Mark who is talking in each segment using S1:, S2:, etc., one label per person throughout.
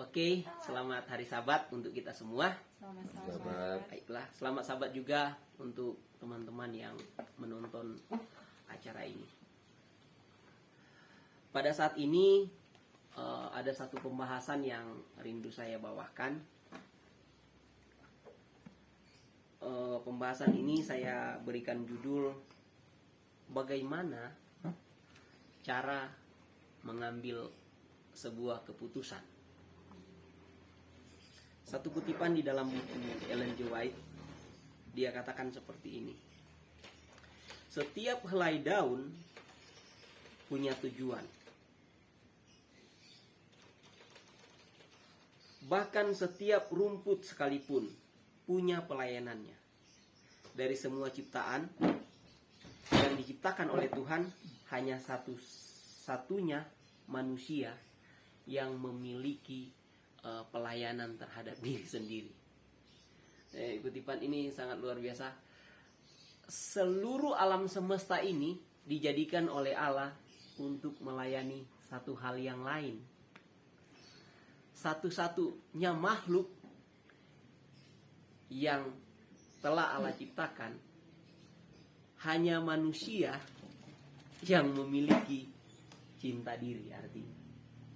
S1: Oke, selamat hari Sabat untuk kita semua.
S2: Selamat.
S1: Baiklah, selamat Sabat juga untuk teman-teman yang menonton acara ini. Pada saat ini ada satu pembahasan yang rindu saya bawakan. Pembahasan ini saya berikan judul bagaimana cara mengambil sebuah keputusan. Satu kutipan di dalam buku Ellen G. White, dia katakan seperti ini. Setiap helai daun punya tujuan. Bahkan setiap rumput sekalipun punya pelayanannya. Dari semua ciptaan yang diciptakan oleh Tuhan, hanya satu-satunya manusia yang memiliki pelayanan terhadap diri sendiri. Kutipan ini sangat luar biasa. Seluruh alam semesta ini dijadikan oleh Allah untuk melayani satu hal yang lain. Satu-satunya makhluk yang telah Allah ciptakan, hanya manusia yang memiliki cinta diri, artinya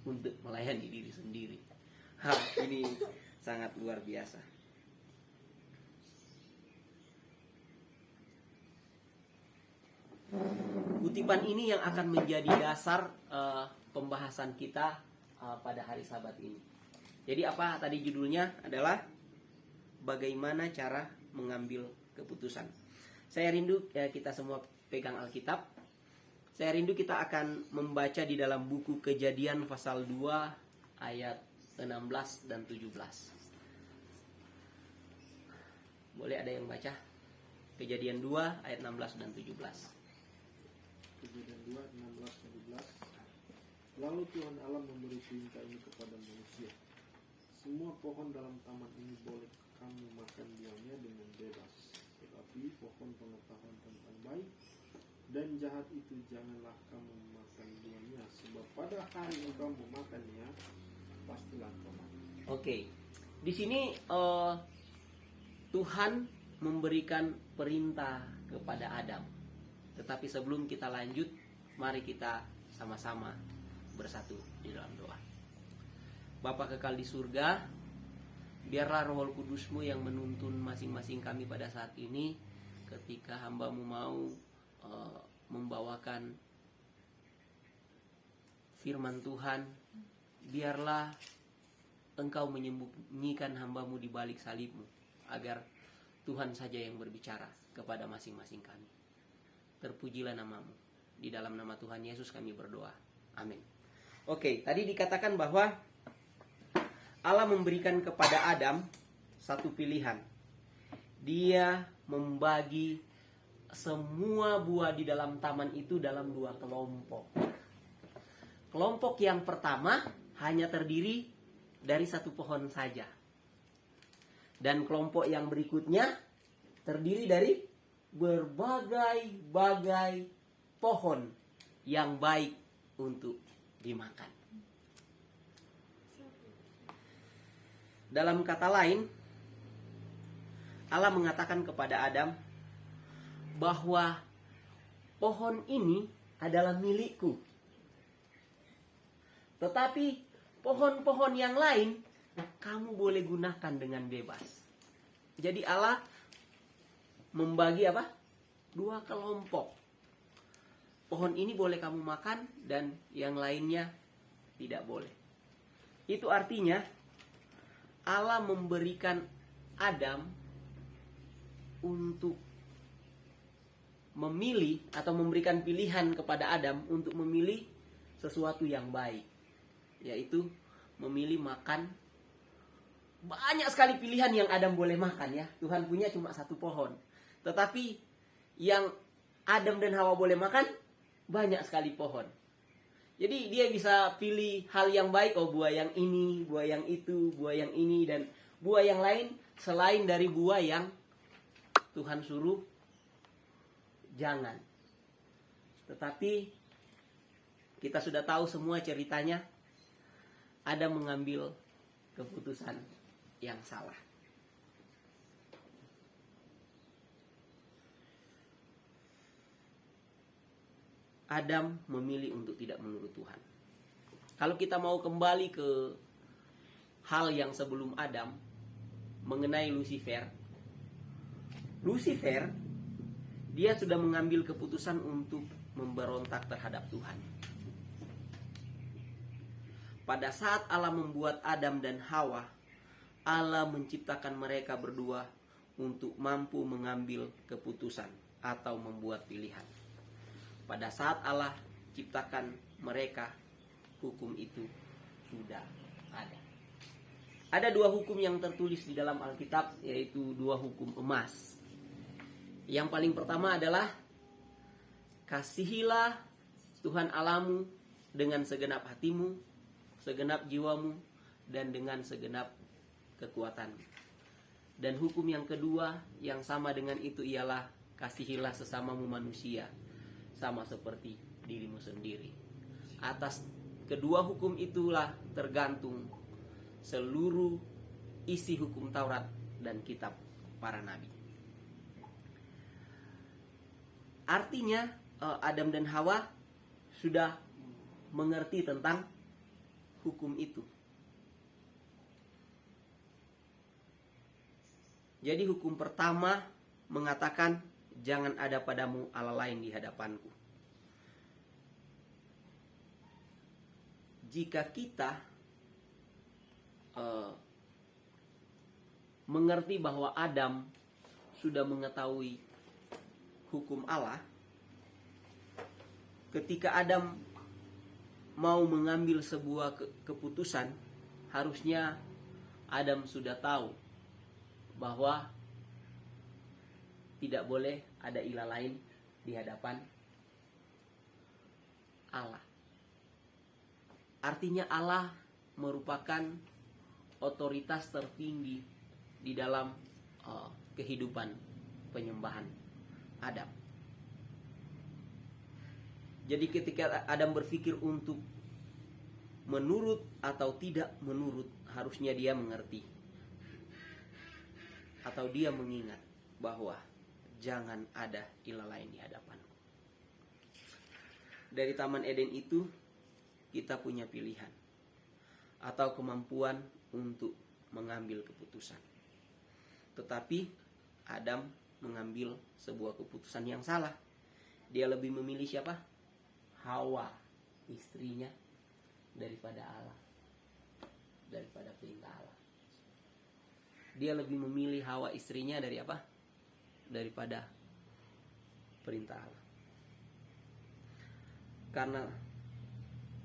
S1: untuk melayani diri sendiri. Ini sangat luar biasa. Kutipan ini yang akan menjadi dasar pembahasan kita pada hari Sabat ini. Jadi apa tadi judulnya adalah bagaimana cara mengambil keputusan. Saya rindu kita semua pegang Alkitab. Saya rindu kita akan membaca di dalam buku Kejadian pasal 2 ayat 16 dan 17. Boleh ada yang baca? Kejadian 2 ayat 16 dan 17.
S2: Kejadian 2, 16, 17. Lalu Tuhan Allah memberi perintah ini kepada manusia. Semua pohon dalam taman ini boleh kamu makan diamnya dengan bebas. Tetapi pohon pengetahuan tentang baik dan jahat itu janganlah kamu makan buahnya. Sebab pada hari engkau memakannya, pastilah kau mati.
S1: Oke. Di sini Tuhan memberikan perintah kepada Adam. Tetapi sebelum kita lanjut, mari kita sama-sama bersatu di dalam doa. Bapa kekal di surga, biarlah Roh Kudus-Mu yang menuntun masing-masing kami pada saat ini, ketika hamba-Mu mau membawakan firman Tuhan. Biarlah Engkau menyembunyikan hamba-Mu di balik salib-Mu, agar Tuhan saja yang berbicara kepada masing-masing kami. Terpujilah nama-Mu. Di dalam nama Tuhan Yesus kami berdoa. Amin. Oke, tadi dikatakan bahwa Allah memberikan kepada Adam satu pilihan. Dia membagi semua buah di dalam taman itu dalam 2 kelompok. Kelompok yang pertama hanya terdiri dari 1 pohon saja. Dan kelompok yang berikutnya terdiri dari berbagai-bagai pohon yang baik untuk dimakan. Dalam kata lain, Allah mengatakan kepada Adam bahwa pohon ini adalah milikku. Tetapi pohon-pohon yang lain kamu boleh gunakan dengan bebas. Jadi Allah membagi apa? 2 kelompok. Pohon ini boleh kamu makan dan yang lainnya tidak boleh. Itu artinya Allah memberikan Adam untuk memilih atau memberikan pilihan kepada Adam untuk memilih sesuatu yang baik, yaitu memilih makan. Banyak sekali pilihan yang Adam boleh makan ya. Tuhan punya cuma 1 pohon. Tetapi yang Adam dan Hawa boleh makan banyak sekali pohon. Jadi dia bisa pilih hal yang baik, buah yang ini, buah yang itu, buah yang ini, dan buah yang lain selain dari buah yang Tuhan suruh jangan. Tetapi kita sudah tahu semua ceritanya. Adam mengambil keputusan yang salah. Adam memilih untuk tidak menurut Tuhan. Kalau kita mau kembali ke hal yang sebelum Adam mengenai Lucifer, dia sudah mengambil keputusan untuk memberontak terhadap Tuhan. Pada saat Allah membuat Adam dan Hawa, Allah menciptakan mereka berdua untuk mampu mengambil keputusan atau membuat pilihan. Pada saat Allah ciptakan mereka, hukum itu sudah ada. Ada dua hukum yang tertulis di dalam Alkitab, yaitu dua hukum emas. Yang paling pertama adalah kasihilah Tuhan Allahmu dengan segenap hatimu, segenap jiwamu, dan dengan segenap kekuatanmu. Dan hukum yang kedua yang sama dengan itu ialah kasihilah sesamamu manusia sama seperti dirimu sendiri. Atas kedua hukum itulah tergantung seluruh isi hukum Taurat dan kitab para nabi. Artinya Adam dan Hawa sudah mengerti tentang hukum itu. Jadi hukum pertama mengatakan jangan ada padamu Allah lain di hadapanku. Jika kita mengerti bahwa Adam sudah mengetahui hukum Allah, ketika Adam mau mengambil sebuah keputusan, harusnya Adam sudah tahu bahwa tidak boleh ada ilah lain di hadapan Allah. Artinya Allah merupakan otoritas tertinggi di dalam kehidupan penyembahan Adam. Jadi ketika Adam berpikir untuk menurut atau tidak menurut, harusnya dia mengerti atau dia mengingat bahwa jangan ada ilah lain di hadapanku. Dari Taman Eden itu kita punya pilihan atau kemampuan untuk mengambil keputusan. Tetapi Adam mengambil sebuah keputusan yang salah. Dia lebih memilih siapa? Hawa, istrinya, daripada Allah, daripada perintah Allah. Dia lebih memilih Hawa istrinya dari apa? Daripada perintah Allah. Karena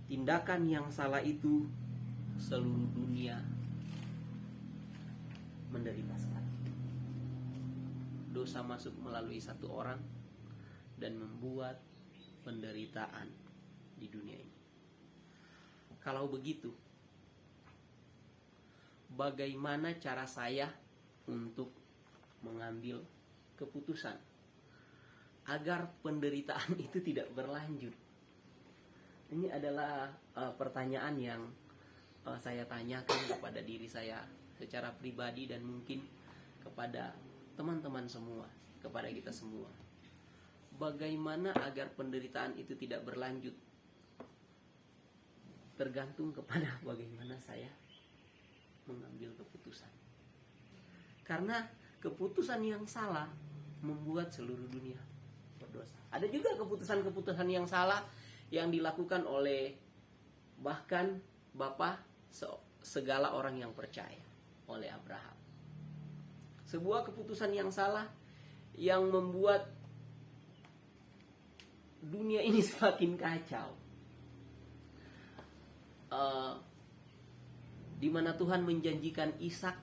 S1: tindakan yang salah itu seluruh dunia menderita sekali. Dosa masuk melalui satu orang dan membuat penderitaan di dunia ini. Kalau begitu, bagaimana cara saya untuk mengambil keputusan agar penderitaan itu tidak berlanjut? Ini adalah pertanyaan yang saya tanyakan kepada diri saya secara pribadi dan mungkin kepada teman-teman semua, kepada kita semua. Bagaimana agar penderitaan itu tidak berlanjut? Tergantung kepada bagaimana saya mengambil keputusan. Karena keputusan yang salah membuat seluruh dunia berdosa. Ada juga keputusan-keputusan yang salah yang dilakukan oleh bahkan Bapa segala orang yang percaya, oleh Abraham. Sebuah keputusan yang salah yang membuat dunia ini semakin kacau. Di mana Tuhan menjanjikan Ishak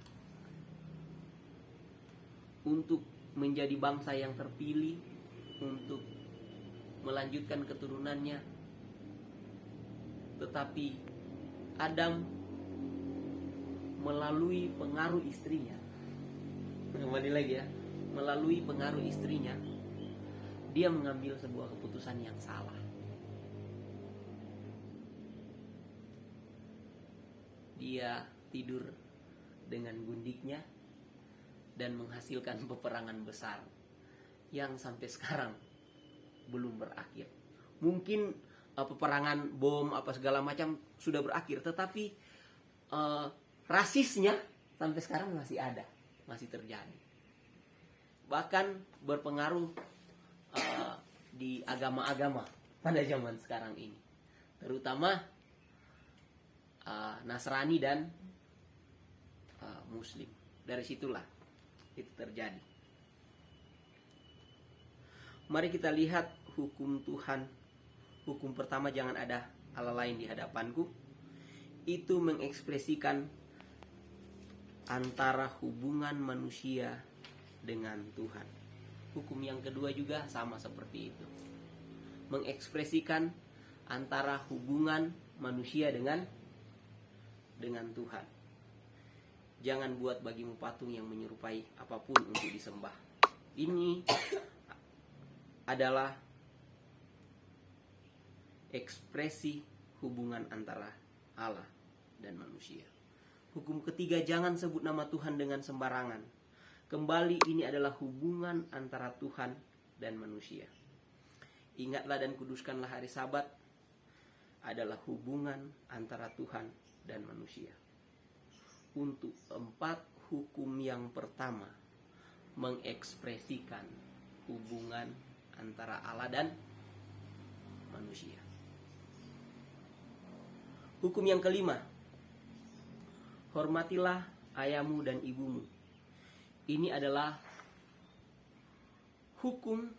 S1: untuk menjadi bangsa yang terpilih, untuk melanjutkan keturunannya. Tetapi Adam melalui pengaruh istrinya, kembali lagi ya, melalui pengaruh istrinya, dia mengambil sebuah keputusan yang salah. Dia tidur dengan gundiknya dan menghasilkan peperangan besar yang sampai sekarang belum berakhir. Mungkin peperangan bom apa segala macam sudah berakhir, tetapi rasisnya sampai sekarang masih ada, masih terjadi. Bahkan berpengaruh di agama-agama pada zaman sekarang ini, terutama Nasrani dan Muslim. Dari situlah itu terjadi. Mari kita lihat hukum Tuhan. Hukum pertama, jangan ada Allah lain di hadapanku. Itu mengekspresikan antara hubungan manusia dengan Tuhan. Hukum yang kedua juga sama seperti itu, mengekspresikan antara hubungan manusia dengan Tuhan. Jangan buat bagimu patung yang menyerupai apapun untuk disembah. Ini adalah ekspresi hubungan antara Allah dan manusia. Hukum ketiga, jangan sebut nama Tuhan dengan sembarangan. Kembali, ini adalah hubungan antara Tuhan dan manusia. Ingatlah dan kuduskanlah hari Sabat adalah hubungan antara Tuhan dan manusia. Untuk 4 hukum yang pertama mengekspresikan hubungan antara Allah dan manusia. Hukum yang kelima, hormatilah ayahmu dan ibumu. Ini adalah hukum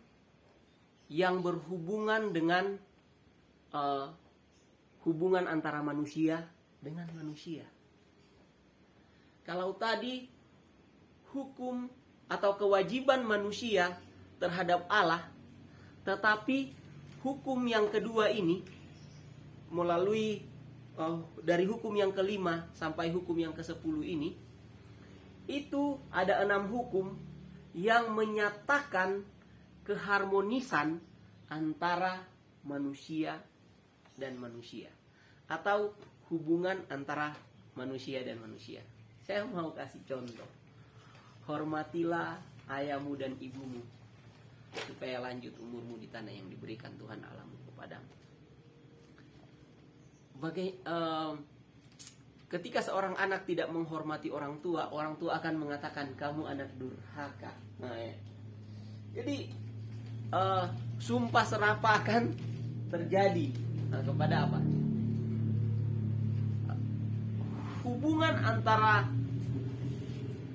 S1: yang berhubungan dengan hubungan antara manusia dengan manusia. Kalau tadi hukum atau kewajiban manusia terhadap Allah, tetapi hukum yang kedua ini melalui dari hukum yang kelima sampai hukum yang ke-10 ini, itu ada 6 hukum yang menyatakan keharmonisan antara manusia dan manusia, atau hubungan antara manusia dan manusia. Saya mau kasih contoh. Hormatilah ayahmu dan ibumu, supaya lanjut umurmu di tanah yang diberikan Tuhan Allahmu kepadamu. Ketika seorang anak tidak menghormati orang tua akan mengatakan kamu anak durhaka. Nah, ya. Jadi sumpah serapah akan terjadi kepada apa? Hubungan antara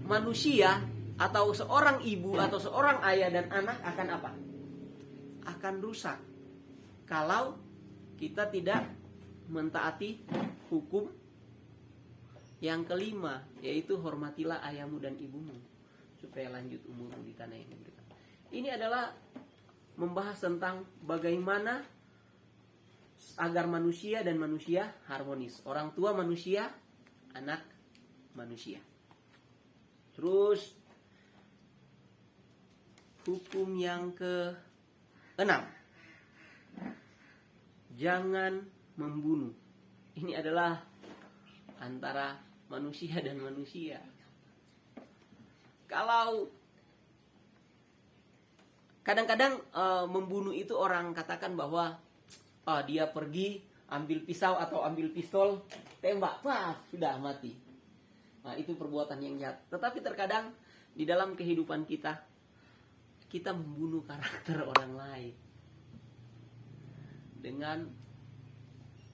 S1: manusia atau seorang ibu atau seorang ayah dan anak akan apa? Akan rusak kalau kita tidak mentaati hukum yang kelima, yaitu hormatilah ayahmu dan ibumu supaya lanjut umurmu di tanah yang diberikan. Ini adalah membahas tentang bagaimana agar manusia dan manusia harmonis. Orang tua manusia, anak manusia. Terus hukum yang ke-6, jangan membunuh. Ini adalah antara manusia dan manusia. Kalau kadang-kadang membunuh itu orang katakan bahwa dia pergi ambil pisau atau ambil pistol, tembak, sudah mati. Nah, itu perbuatan yang jahat. Tetapi terkadang di dalam kehidupan kita membunuh karakter orang lain dengan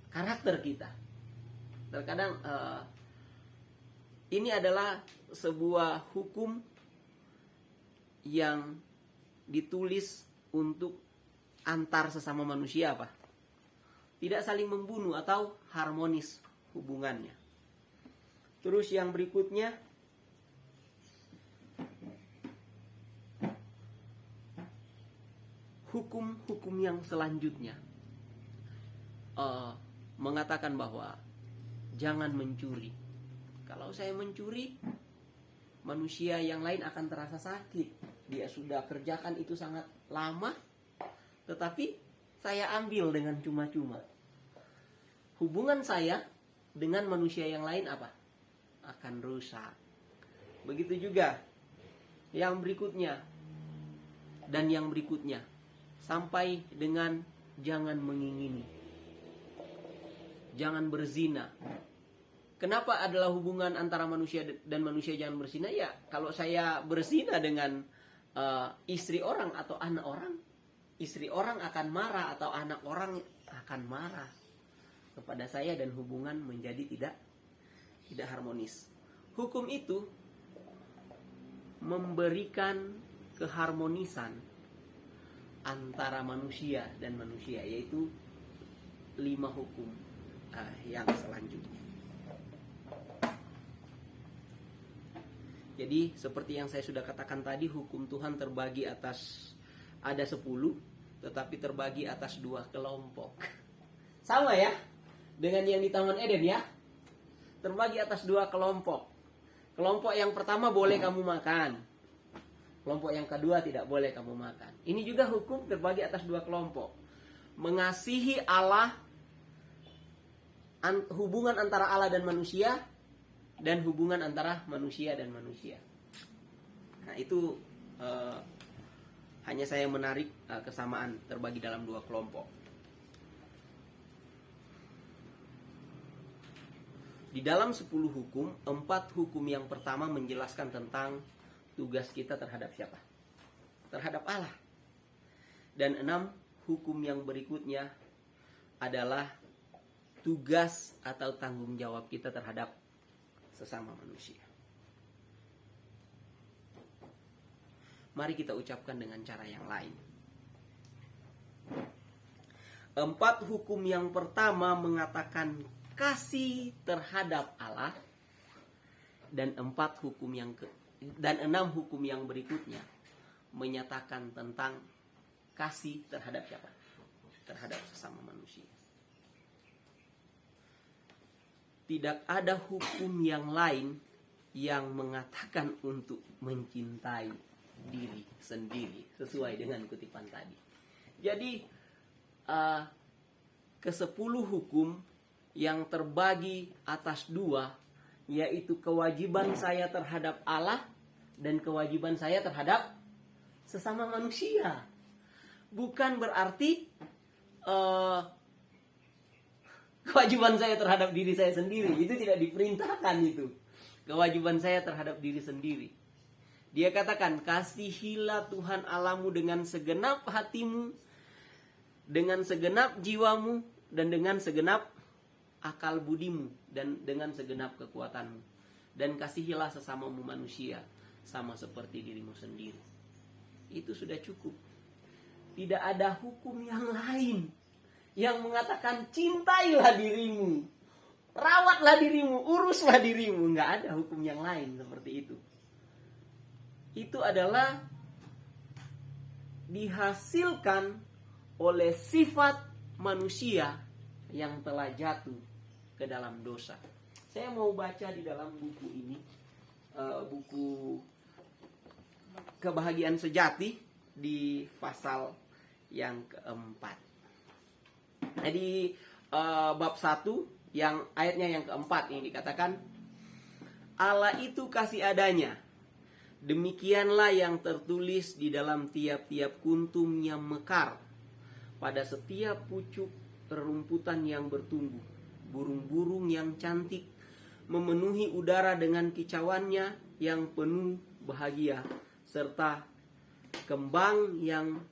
S1: karakter kita. Terkadang ini adalah sebuah hukum yang ditulis untuk antar sesama manusia apa? Tidak saling membunuh atau harmonis hubungannya. Terus yang berikutnya, hukum-hukum yang selanjutnya mengatakan bahwa jangan mencuri. Kalau saya mencuri, manusia yang lain akan terasa sakit. Dia sudah kerjakan itu sangat lama, tetapi saya ambil dengan cuma-cuma. Hubungan saya dengan manusia yang lain apa? akan rusak. Begitu juga yang berikutnya dan yang berikutnya, sampai dengan jangan mengingini, jangan berzina. Kenapa adalah hubungan antara manusia dan manusia jangan berzina? Ya, kalau saya berzina dengan istri orang atau anak orang, istri orang akan marah atau anak orang akan marah kepada saya dan hubungan menjadi tidak harmonis. Hukum itu memberikan keharmonisan antara manusia dan manusia, yaitu 5 hukum yang selanjutnya. Jadi seperti yang saya sudah katakan tadi, hukum Tuhan terbagi atas ada 10, tetapi terbagi atas 2 kelompok. Sama ya dengan yang di Taman Eden ya. Terbagi atas 2 kelompok. Kelompok yang pertama boleh kamu makan. Kelompok yang kedua tidak boleh kamu makan. Ini juga hukum terbagi atas 2 kelompok. Mengasihi Allah, hubungan antara Allah dan manusia, dan hubungan antara manusia dan manusia. Nah, itu hanya saya menarik kesamaan terbagi dalam 2 kelompok. Di dalam 10 hukum, 4 hukum yang pertama menjelaskan tentang tugas kita terhadap siapa? Terhadap Allah. Dan 6 hukum yang berikutnya adalah tugas atau tanggung jawab kita terhadap sesama manusia. Mari kita ucapkan dengan cara yang lain. 4 hukum yang pertama mengatakan kasih terhadap Allah, dan 6 hukum yang berikutnya menyatakan tentang kasih terhadap siapa? Terhadap sesama manusia. Tidak ada hukum yang lain yang mengatakan untuk mencintai diri sendiri sesuai dengan kutipan tadi. Jadi ke-10 hukum yang terbagi atas 2, yaitu kewajiban saya terhadap Allah dan kewajiban saya terhadap sesama manusia. Bukan berarti kewajiban saya terhadap diri saya sendiri. Itu tidak diperintahkan itu. Kewajiban saya terhadap diri sendiri. Dia katakan, kasihilah Tuhan Allahmu dengan segenap hatimu, dengan segenap jiwamu, dan dengan segenap akal budimu, dan dengan segenap kekuatanmu. Dan kasihilah sesamamu manusia sama seperti dirimu sendiri. Itu sudah cukup. Tidak ada hukum yang lain yang mengatakan cintailah dirimu, rawatlah dirimu, uruslah dirimu. Nggak ada hukum yang lain seperti itu. Itu adalah dihasilkan oleh sifat manusia yang telah jatuh ke dalam dosa. Saya mau baca di dalam buku ini, buku Kebahagiaan Sejati, di pasal yang keempat. Nah, di bab 1 yang ayatnya yang keempat ini dikatakan, Allah itu kasih adanya. Demikianlah yang tertulis di dalam tiap-tiap kuntum yang mekar, pada setiap pucuk rerumputan yang bertumbuh, burung-burung yang cantik memenuhi udara dengan kicauannya yang penuh bahagia, serta kembang yang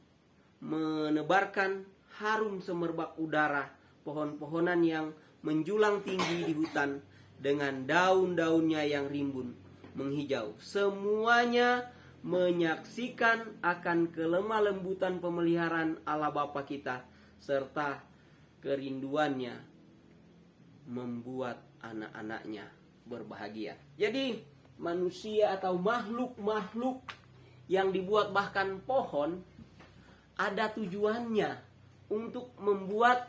S1: menebarkan harum semerbak udara, pohon-pohonan yang menjulang tinggi di hutan dengan daun-daunnya yang rimbun menghijau. Semuanya menyaksikan akan kelemah lembutan pemeliharaan Allah Bapa kita, serta kerinduannya membuat anak-anaknya berbahagia. Jadi manusia atau makhluk-makhluk yang dibuat, bahkan pohon, ada tujuannya untuk membuat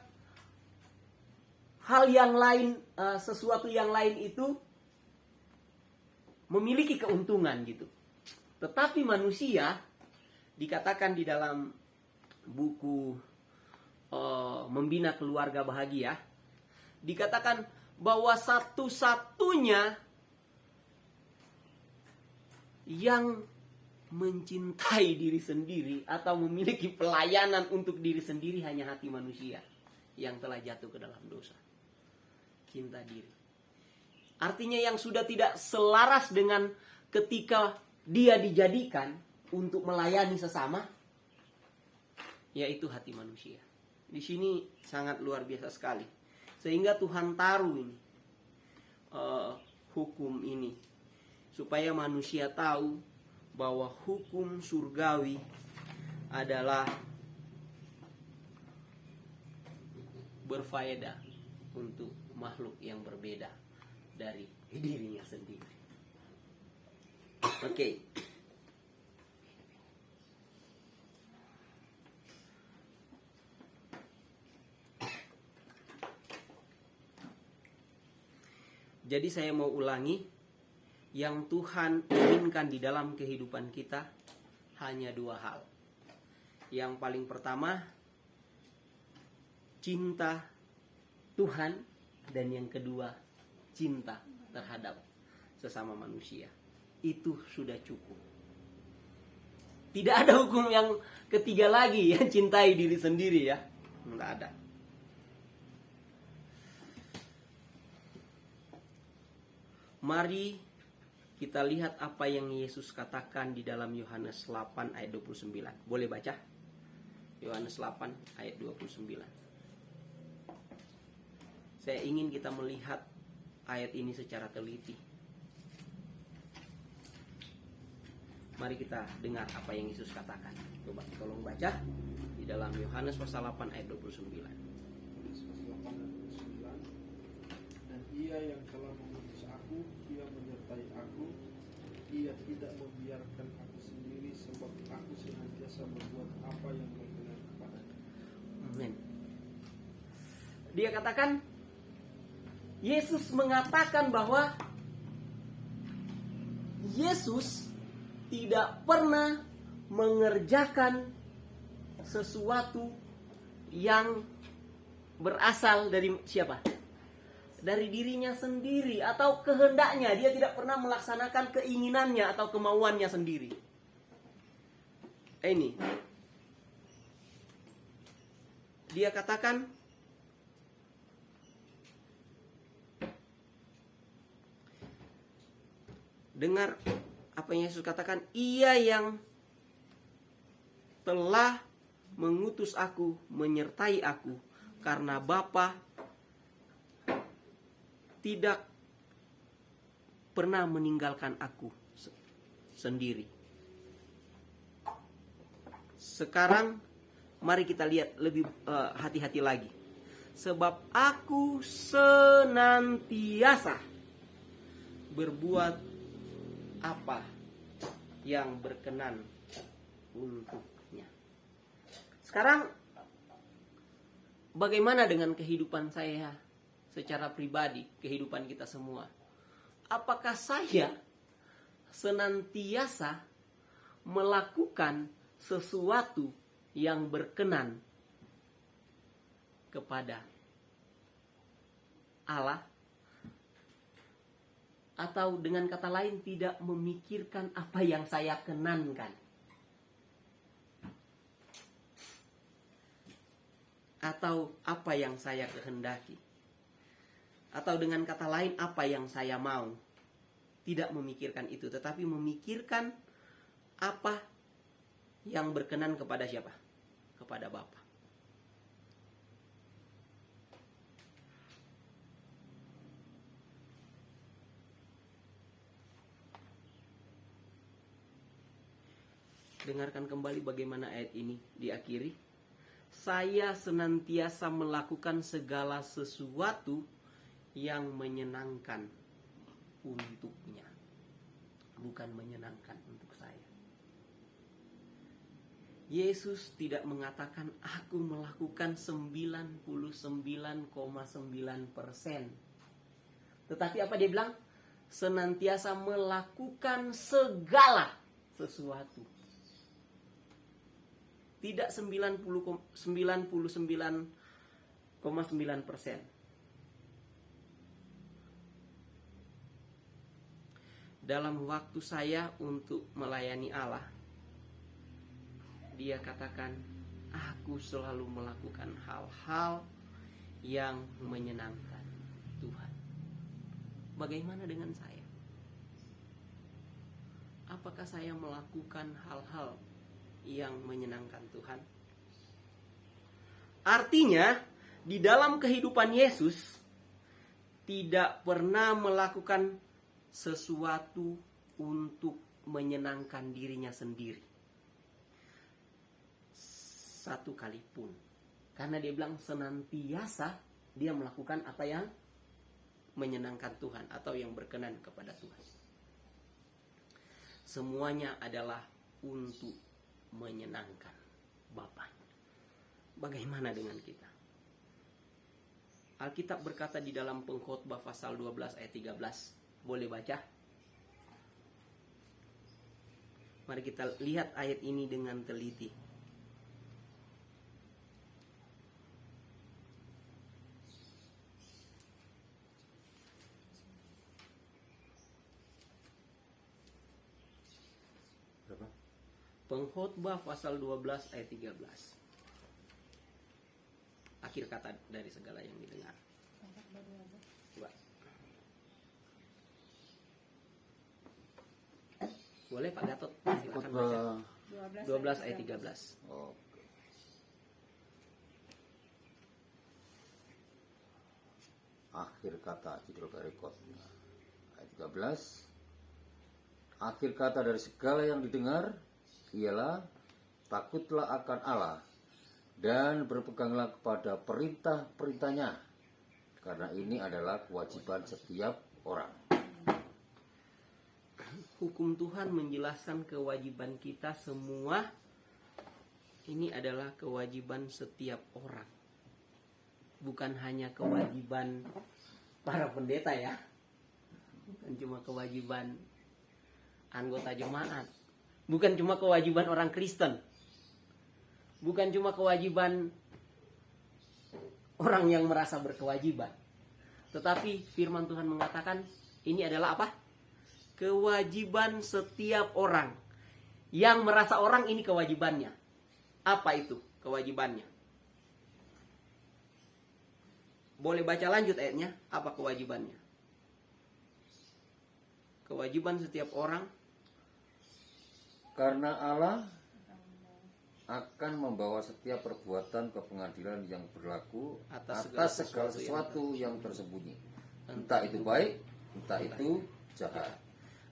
S1: hal yang lain, sesuatu yang lain itu memiliki keuntungan gitu. Tetapi manusia, dikatakan di dalam buku Membina Keluarga Bahagia, dikatakan bahwa satu-satunya yang mencintai diri sendiri atau memiliki pelayanan untuk diri sendiri hanya hati manusia yang telah jatuh ke dalam dosa. Cinta diri. Artinya yang sudah tidak selaras dengan ketika dia dijadikan untuk melayani sesama, yaitu hati manusia. Di sini sangat luar biasa sekali. Sehingga Tuhan taruh ini hukum ini supaya manusia tahu bahwa hukum surgawi adalah berfaedah untuk makhluk yang berbeda dari dirinya sendiri. Oke. Jadi saya mau ulangi, yang Tuhan inginkan di dalam kehidupan kita hanya dua hal. Yang paling pertama, cinta Tuhan, dan yang kedua, cinta terhadap sesama manusia. Itu sudah cukup. Tidak ada hukum yang ketiga lagi, yang cintai diri sendiri ya. Tidak ada. Mari kita lihat apa yang Yesus katakan di dalam Yohanes 8 ayat 29. Boleh baca? Yohanes 8 ayat 29. Saya ingin kita melihat ayat ini secara teliti. Mari kita dengar apa yang Yesus katakan. Coba tolong baca di dalam Yohanes pasal 8 ayat 29.
S2: Yohanes pasal 8 ayat 29. Dan ia yang telah mengutus aku, ia menyertai aku. Ia tidak membiarkan aku sendiri, sebab aku senantiasa berbuat apa yang berkenan kepadanya.
S1: Amin. Dia katakan, Yesus mengatakan bahwa Yesus tidak pernah mengerjakan sesuatu yang berasal dari siapa? Dari dirinya sendiri atau kehendaknya. Dia tidak pernah melaksanakan keinginannya atau kemauannya sendiri. Ini. Dia katakan, dengar apa yang Yesus katakan, ia yang telah mengutus aku, menyertai aku, karena Bapa tidak pernah meninggalkan aku sendiri. Sekarang mari kita lihat lebih hati-hati lagi. Sebab aku senantiasa berbuat apa yang berkenan untuknya. Sekarang bagaimana dengan kehidupan saya secara pribadi, kehidupan kita semua? Apakah saya senantiasa melakukan sesuatu yang berkenan kepada Allah? Atau dengan kata lain, tidak memikirkan apa yang saya kenankan? Atau apa yang saya kehendaki? Atau dengan kata lain, apa yang saya mau? Tidak memikirkan itu, tetapi memikirkan apa yang berkenan kepada siapa? Kepada Bapa. Dengarkan kembali bagaimana ayat ini diakhiri. Saya senantiasa melakukan segala sesuatu yang menyenangkan untuknya, bukan menyenangkan untuk saya. Yesus tidak mengatakan aku melakukan 99,9%. Tetapi apa dia bilang? Senantiasa melakukan segala sesuatu. Tidak 99,9%. dalam waktu saya untuk melayani Allah, dia katakan, aku selalu melakukan hal-hal yang menyenangkan Tuhan. Bagaimana dengan saya? Apakah saya melakukan hal-hal yang menyenangkan Tuhan? Artinya, di dalam kehidupan Yesus tidak pernah melakukan sesuatu untuk menyenangkan dirinya sendiri. Satu kali pun. Karena dia bilang senantiasa dia melakukan apa yang menyenangkan Tuhan atau yang berkenan kepada Tuhan. Semuanya adalah untuk menyenangkan Bapa. Bagaimana dengan kita? Alkitab berkata di dalam Pengkhotbah pasal 12 ayat 13. Boleh baca? Mari kita lihat ayat ini dengan teliti.
S3: Berapa?
S1: Pengkhotbah pasal 12 ayat 13. Akhir kata dari segala yang didengar. Coba. Boleh Pak Gatot, silakan baca. 12 ayat 13.
S3: Oke. Akhir kata judul perikopnya. Ayat 13. Akhir kata dari segala yang didengar ialah takutlah akan Allah dan berpeganglah kepada perintah-perintahnya, karena ini adalah kewajiban setiap orang.
S1: Hukum Tuhan menjelaskan kewajiban kita semua. Ini adalah kewajiban setiap orang. Bukan hanya kewajiban para pendeta ya. Bukan cuma kewajiban anggota jemaat. Bukan cuma kewajiban orang Kristen. Bukan cuma kewajiban orang yang merasa berkewajiban. Tetapi firman Tuhan mengatakan ini adalah apa? Kewajiban setiap orang. Yang merasa orang ini kewajibannya. Apa itu kewajibannya? Boleh baca lanjut ayatnya. Apa kewajibannya? Kewajiban setiap orang.
S3: Karena Allah akan membawa setiap perbuatan ke pengadilan yang berlaku atas segala sesuatu yang tersembunyi. Entah itu baik, entah itu jahat.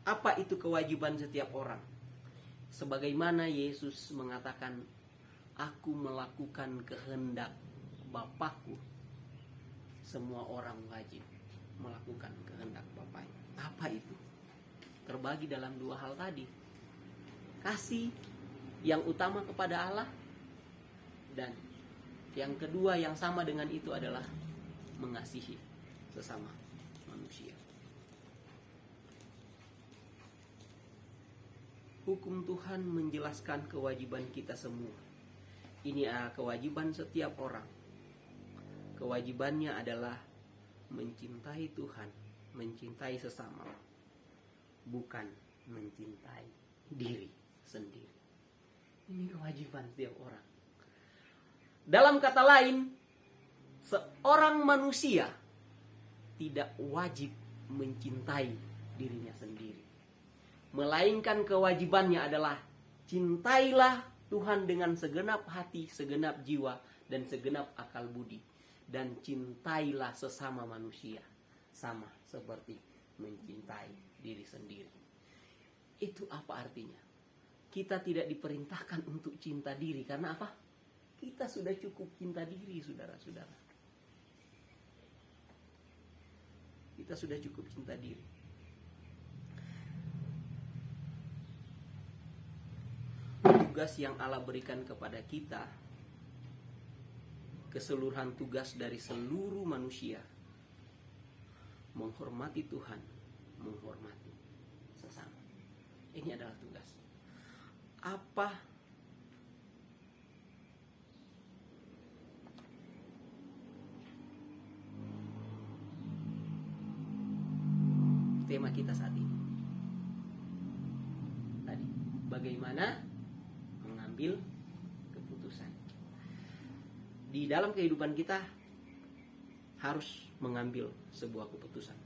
S1: Apa itu kewajiban setiap orang? Sebagaimana Yesus mengatakan, aku melakukan kehendak Bapakku. Semua orang wajib melakukan kehendak Bapaknya. Apa itu? Terbagi dalam dua hal tadi. Kasih yang utama kepada Allah, dan yang kedua yang sama dengan itu adalah mengasihi sesama manusia. Hukum Tuhan menjelaskan kewajiban kita semua. Ini adalah kewajiban setiap orang. Kewajibannya adalah mencintai Tuhan, mencintai sesama, bukan mencintai diri sendiri. Ini kewajiban setiap orang. Dalam kata lain, seorang manusia tidak wajib mencintai dirinya sendiri. Melainkan kewajibannya adalah cintailah Tuhan dengan segenap hati, segenap jiwa, dan segenap akal budi. Dan cintailah sesama manusia. Sama seperti mencintai diri sendiri. Itu apa artinya? Kita tidak diperintahkan untuk cinta diri. Karena apa? Kita sudah cukup cinta diri, saudara-saudara. Kita sudah cukup cinta diri. Tugas yang Allah berikan kepada kita, keseluruhan tugas dari seluruh manusia, menghormati Tuhan, menghormati sesama. Ini adalah tugas. Apa tema kita saat ini? bagaimana mengambil keputusan. Di dalam kehidupan kita harus mengambil sebuah keputusan.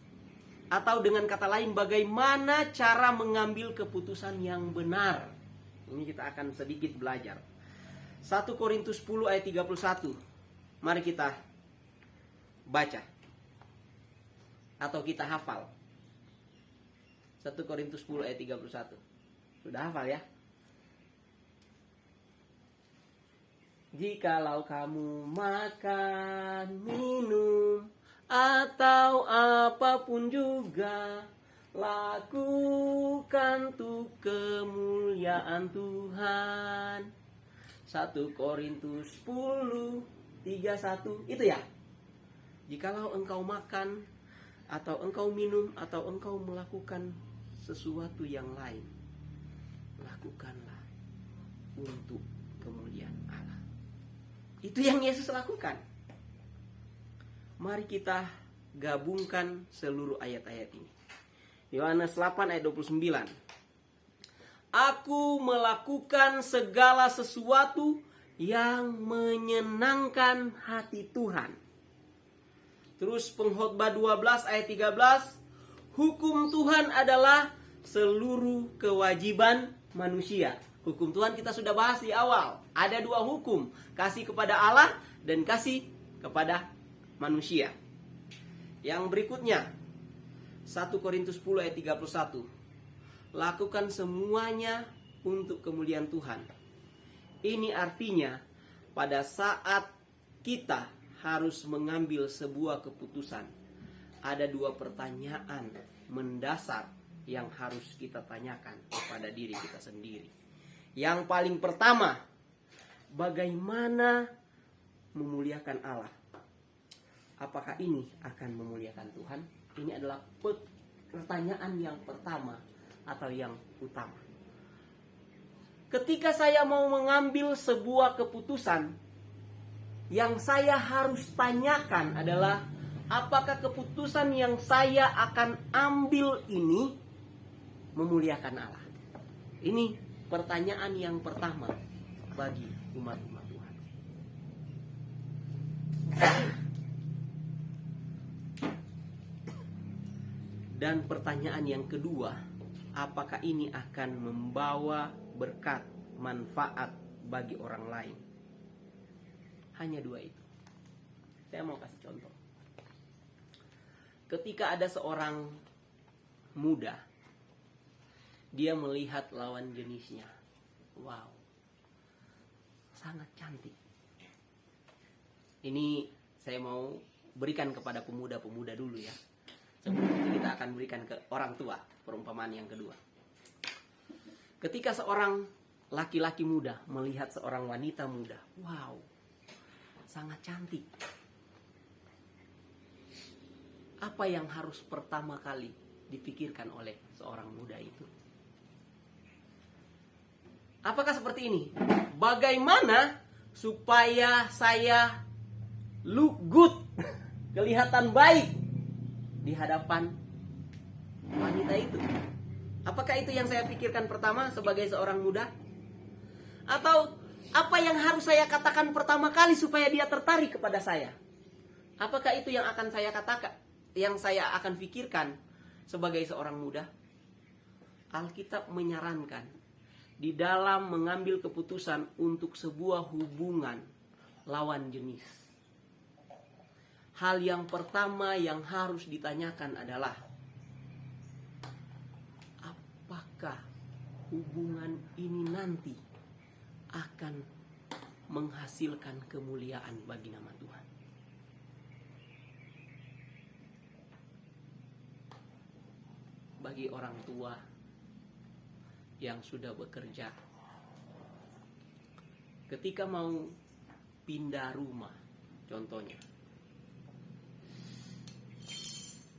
S1: Atau dengan kata lain, bagaimana cara mengambil keputusan yang benar. Ini kita akan sedikit belajar. 1 Korintus 10 ayat 31. Mari kita baca. Atau kita hafal. 1 Korintus 10 ayat 31. Sudah hafal ya? Jikalau kamu makan, minum, atau apapun juga, lakukan untuk kemuliaan Tuhan. 1 Korintus 10, 31. Itu ya? Jikalau engkau makan, atau engkau minum, atau engkau melakukan sesuatu yang lain, lakukanlah untuk kemuliaan Allah. Itu yang Yesus lakukan. Mari kita gabungkan seluruh ayat-ayat ini. Yohanes 8 ayat 29. Aku melakukan segala sesuatu yang menyenangkan hati Tuhan. Terus pengkhotbah 12 ayat 13. Hukum Tuhan adalah seluruh kewajiban manusia. Hukum Tuhan kita sudah bahas di awal. Ada dua hukum. Kasih kepada Allah dan kasih kepada manusia. Yang berikutnya 1 Korintus 10 ayat 31. Lakukan semuanya untuk kemuliaan Tuhan. Ini artinya pada saat kita harus mengambil sebuah keputusan, ada dua pertanyaan mendasar yang harus kita tanyakan kepada diri kita sendiri. Yang paling pertama, bagaimana memuliakan Allah? Apakah ini akan memuliakan Tuhan? Ini adalah pertanyaan yang pertama atau yang utama. Ketika saya mau mengambil sebuah keputusan, yang saya harus tanyakan adalah, apakah keputusan yang saya akan ambil ini memuliakan Allah? Ini pertanyaan yang pertama bagi umat-umat Tuhan. Dan pertanyaan yang kedua, apakah ini akan membawa berkat, manfaat bagi orang lain? Hanya dua itu. Saya mau kasih contoh. Ketika ada seorang muda, dia melihat lawan jenisnya. Wow, sangat cantik. Ini saya mau berikan kepada pemuda-pemuda dulu ya. Sebelum itu kita akan berikan ke orang tua, perumpamaan yang kedua. Ketika seorang laki-laki muda melihat seorang wanita muda, wow, sangat cantik. Apa yang harus pertama kali dipikirkan oleh seorang muda itu? Apakah seperti ini? Bagaimana supaya saya look good, kelihatan baik di hadapan wanita itu? Apakah itu yang saya pikirkan pertama sebagai seorang muda? Atau apa yang harus saya katakan pertama kali supaya dia tertarik kepada saya? Apakah itu yang akan saya katakan, yang saya akan pikirkan sebagai seorang muda? Alkitab menyarankan di dalam mengambil keputusan untuk sebuah hubungan lawan jenis, hal yang pertama yang harus ditanyakan adalah, apakah hubungan ini nanti akan menghasilkan kemuliaan bagi nama Tuhan? Bagi orang tua yang sudah bekerja, ketika mau pindah rumah, contohnya,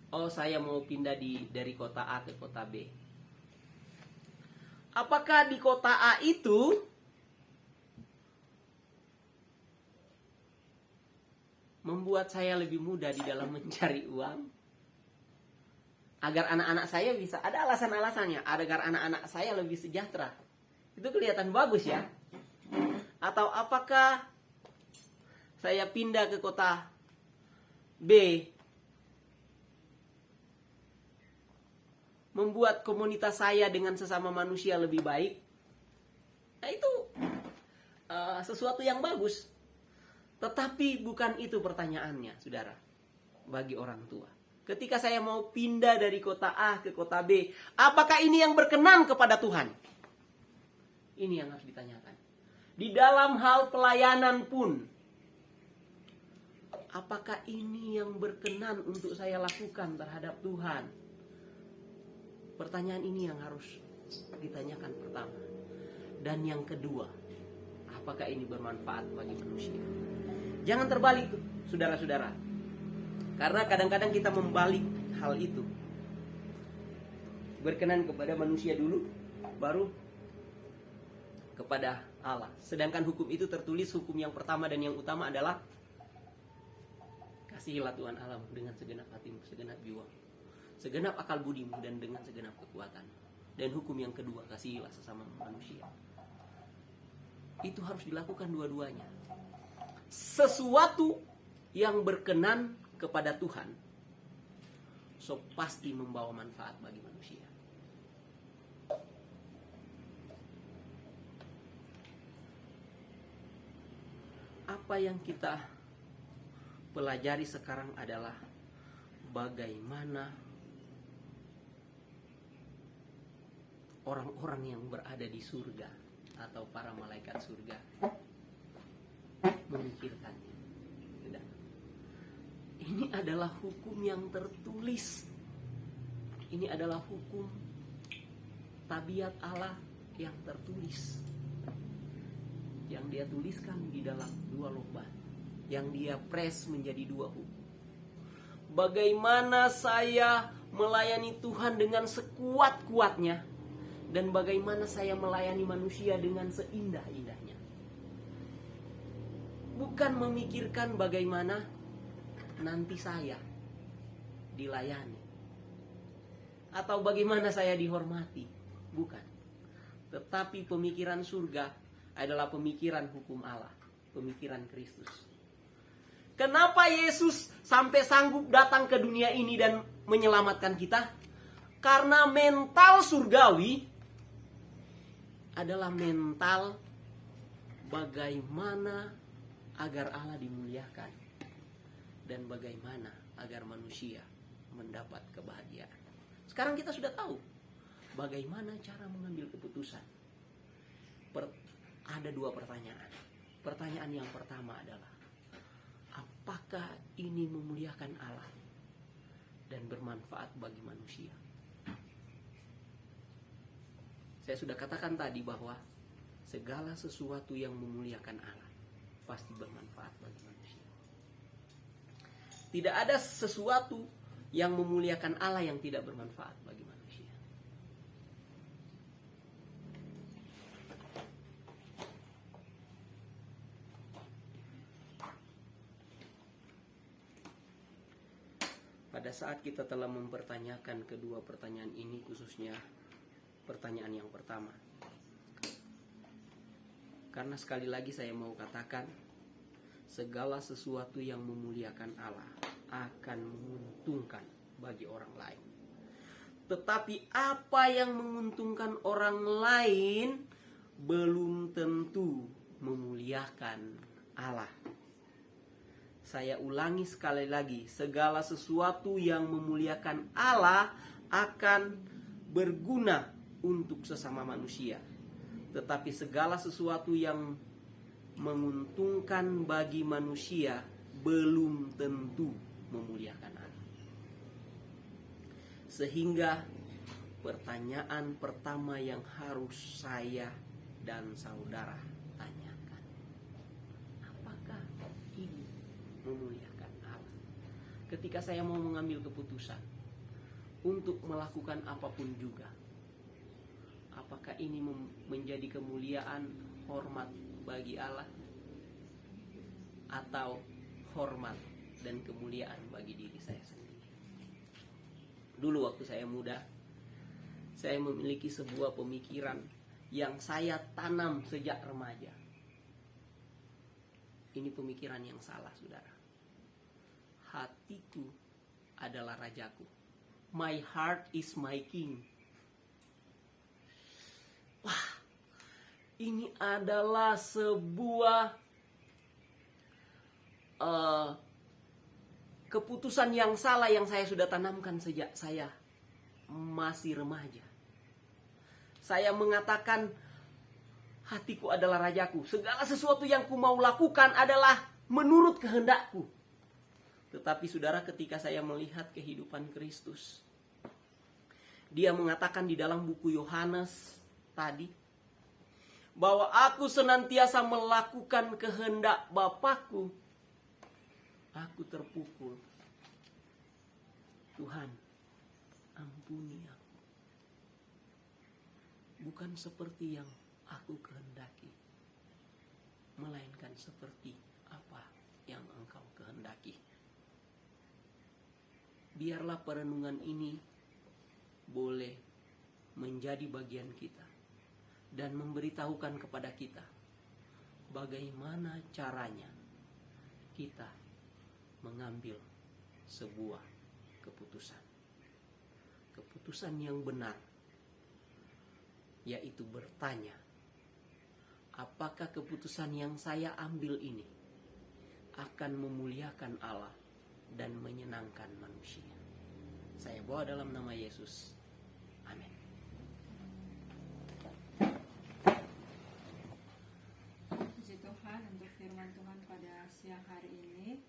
S1: oh saya mau pindah dari kota A ke kota B. Apakah di kota A itu membuat saya lebih mudah di dalam mencari uang? Agar anak-anak saya bisa, ada alasan-alasannya, agar anak-anak saya lebih sejahtera Itu kelihatan bagus ya. Atau apakah saya pindah ke kota B membuat komunitas saya dengan sesama manusia lebih baik? Nah, itu sesuatu yang bagus. Tetapi bukan itu pertanyaannya, saudara, bagi orang tua. Ketika saya mau pindah dari kota A ke kota B, apakah ini yang berkenan kepada Tuhan? Ini yang harus ditanyakan. Di dalam hal pelayanan pun, apakah ini yang berkenan untuk saya lakukan terhadap Tuhan? Pertanyaan ini yang harus ditanyakan pertama. Dan yang kedua, apakah ini bermanfaat bagi manusia? Jangan terbalik, saudara-saudara. Karena kadang-kadang kita membalik hal itu. Berkenan kepada manusia dulu, baru kepada Allah. Sedangkan hukum itu tertulis, hukum yang pertama dan yang utama adalah kasihilah Tuhan Allahmu dengan segenap hatimu, segenap jiwamu, segenap akal budimu, dan dengan segenap kekuatan. Dan hukum yang kedua, kasihilah sesama manusia. Itu harus dilakukan dua-duanya. Sesuatu yang berkenan kepada Tuhan, so pasti membawa manfaat bagi manusia. Apa yang kita pelajari sekarang adalah bagaimana orang-orang yang berada di surga atau para malaikat surga memikirkannya. Ini adalah hukum yang tertulis. Ini adalah hukum tabiat Allah yang tertulis, yang dia tuliskan di dalam dua loban, yang dia press menjadi dua hukum. Bagaimana saya melayani Tuhan dengan sekuat-kuatnya, dan bagaimana saya melayani manusia dengan seindah-indahnya. Bukan memikirkan bagaimana nanti saya dilayani atau bagaimana saya dihormati, bukan. Tetapi pemikiran surga adalah pemikiran hukum Allah, pemikiran Kristus. Kenapa Yesus sampai sanggup datang ke dunia ini dan menyelamatkan kita? Karena mental surgawi adalah mental bagaimana agar Allah dimuliakan dan bagaimana agar manusia mendapat kebahagiaan. Sekarang kita sudah tahu bagaimana cara mengambil keputusan. Ada dua pertanyaan. Pertanyaan yang pertama adalah, apakah ini memuliakan Allah dan bermanfaat bagi manusia? Saya sudah katakan tadi bahwa segala sesuatu yang memuliakan Allah pasti bermanfaat bagi manusia. Tidak ada sesuatu yang memuliakan Allah yang tidak bermanfaat bagi manusia. Pada saat kita telah mempertanyakan kedua pertanyaan ini, khususnya pertanyaan yang pertama, karena sekali lagi saya mau katakan, segala sesuatu yang memuliakan Allah akan menguntungkan bagi orang lain. Tetapi apa yang menguntungkan orang lain belum tentu memuliakan Allah. Saya ulangi sekali lagi, segala sesuatu yang memuliakan Allah akan berguna untuk sesama manusia. Tetapi segala sesuatu yang menguntungkan bagi manusia belum tentu memuliakan Allah. Sehingga pertanyaan pertama yang harus saya dan saudara tanyakan, apakah ini memuliakan Allah? Ketika saya mau mengambil keputusan untuk melakukan apapun juga, apakah ini menjadi kemuliaan, hormat bagi Allah, atau hormat dan kemuliaan bagi diri saya sendiri? Dulu waktu saya muda, saya memiliki sebuah pemikiran yang saya tanam sejak remaja. Ini pemikiran yang salah, saudara. Hatiku adalah rajaku. My heart is my king. Wah, ini adalah sebuah keputusan yang salah yang saya sudah tanamkan sejak saya masih remaja. Saya mengatakan hatiku adalah rajaku. Segala sesuatu yang ku mau lakukan adalah menurut kehendakku. Tetapi saudara, ketika saya melihat kehidupan Kristus, dia mengatakan di dalam buku Yohanes tadi, bahwa aku senantiasa melakukan kehendak Bapakku. Aku terpukul. Tuhan, ampuni aku. Bukan seperti yang aku kehendaki, melainkan seperti apa yang Engkau kehendaki. Biarlah perenungan ini boleh menjadi bagian kita dan memberitahukan kepada kita bagaimana caranya kita mengambil sebuah keputusan. Keputusan yang benar, yaitu bertanya, apakah keputusan yang saya ambil ini akan memuliakan Allah dan menyenangkan manusia. Saya bawa dalam nama Yesus. Amin.
S4: Puji Tuhan untuk firman Tuhan pada siang hari ini.